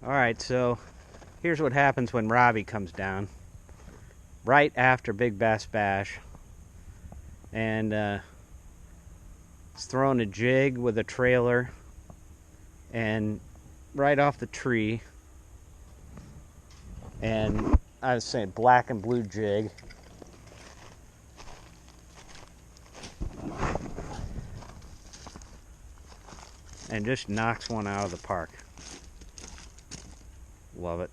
Alright, so here's what happens when Robbie comes down. Right after Big Bass Bash. And he's throwing a jig with a trailer. And right off the tree. And I was saying black and blue jig. And just knocks one out of the park. Love it.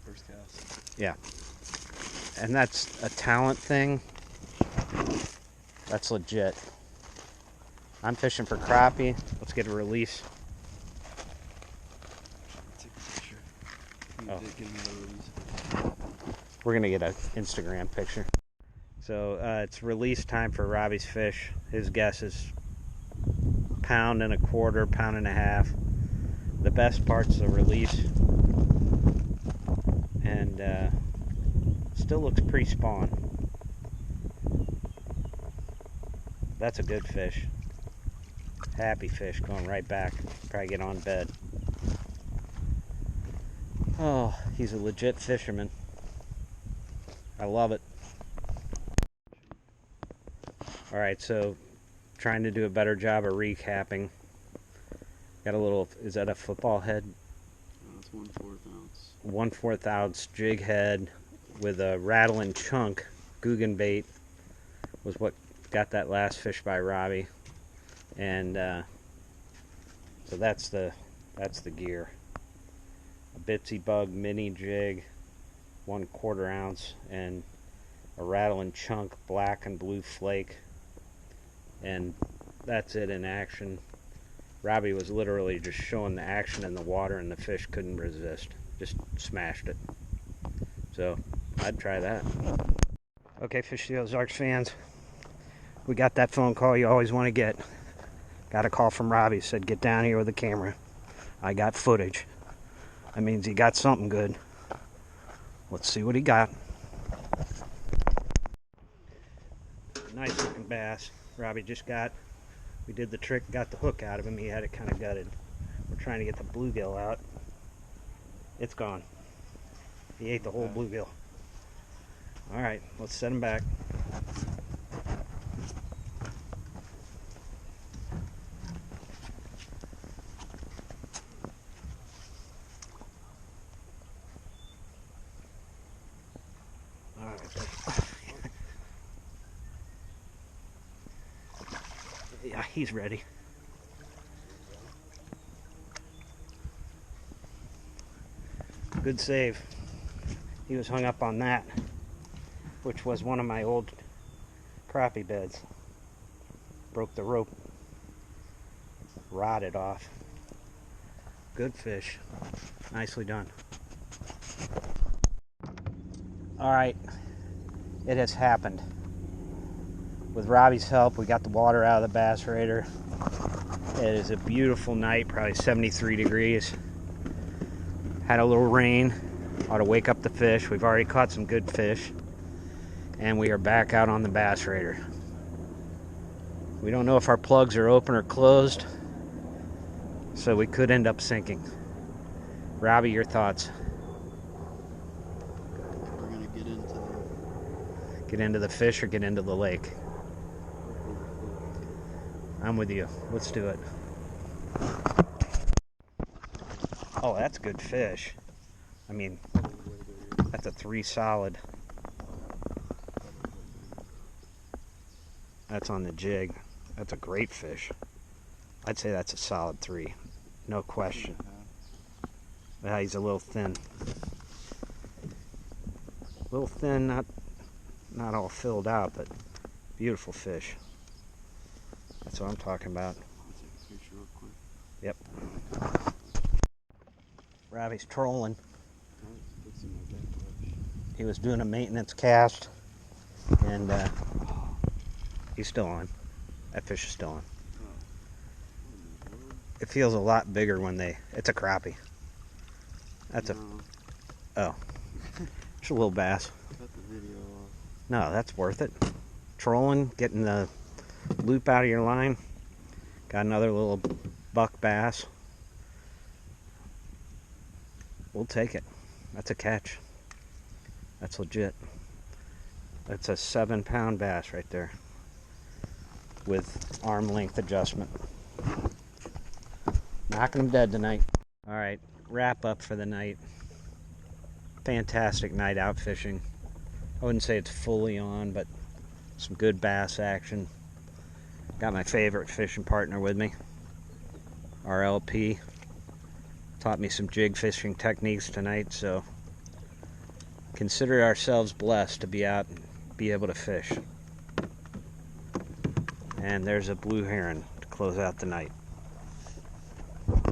First cast. Yeah. And that's a talent thing. That's legit. I'm fishing for crappie. Let's get a release. Take a picture. Oh. Get another release. We're gonna get an Instagram picture. So it's release time for Robbie's fish. His guess is pound and a quarter, pound and a half. The best part's the release. And still looks pre-spawn. That's a good fish. Happy fish going right back. Probably get on bed. Oh, he's a legit fisherman. I love it. Alright, so trying to do a better job of recapping. Got a little, is that a football head? It's 1/4 ounce. 1/4 ounce jig head with a rattling chunk. Guggen bait was what got that last fish by Robbie. And so that's the gear. A Bitsy Bug mini jig, 1/4 ounce, and a rattling chunk black and blue flake. And that's it in action. Robbie was literally just showing the action in the water, and the fish couldn't resist. Just smashed it. So I'd try that. Okay, Fish the Ozarks fans, we got that phone call you always want to get. Got a call from Robbie, said get down here with the camera. I got footage. That means he got something good. Let's see what he got. Nice looking bass. Robbie just got, we did the trick, got the hook out of him. He had it kind of gutted. We're trying to get the bluegill out. It's gone. He ate the whole bluegill. Alright, let's set him back. Alright. Yeah, he's ready. Good save. He was hung up on that, which was one of my old crappie beds. Broke the rope. Rotted off. Good fish. Nicely done. Alright, it has happened. With Robbie's help, we got the water out of the bass raider. It is a beautiful night, probably 73 degrees. Had a little rain, ought to wake up the fish. We've already caught some good fish. And we are back out on the bass raider. We don't know if our plugs are open or closed, so we could end up sinking. Robbie, your thoughts? We're gonna Get into the fish or get into the lake? I'm with you. Let's do it. Oh, that's good fish. I mean, that's a 3 solid. That's on the jig. That's a great fish. I'd say that's a solid 3. No question. Yeah, he's a little thin. A little thin, not all filled out, but beautiful fish. That's what I'm talking about. Take a picture real quick. Yep. Robbie's trolling. He was doing a maintenance cast, and he's still on. That fish is still on. It feels a lot bigger when it's a crappie. That's oh. It's a little bass. Cut the video off. No, that's worth it. Trolling, getting the loop out of your line. Got another little buck bass. we'll take it. That's a catch. That's legit. That's a 7-pound bass right there with arm length adjustment. Knocking them dead tonight. All right, wrap up for the night. Fantastic night out fishing. I wouldn't say it's fully on, but some good bass action. Got my favorite fishing partner with me, RLP. Taught me some jig fishing techniques tonight, so consider ourselves blessed to be out and be able to fish. And there's a blue heron to close out the night.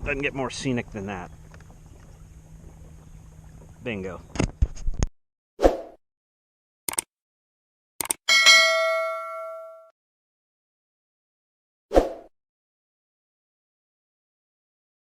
Doesn't get more scenic than that. Bingo.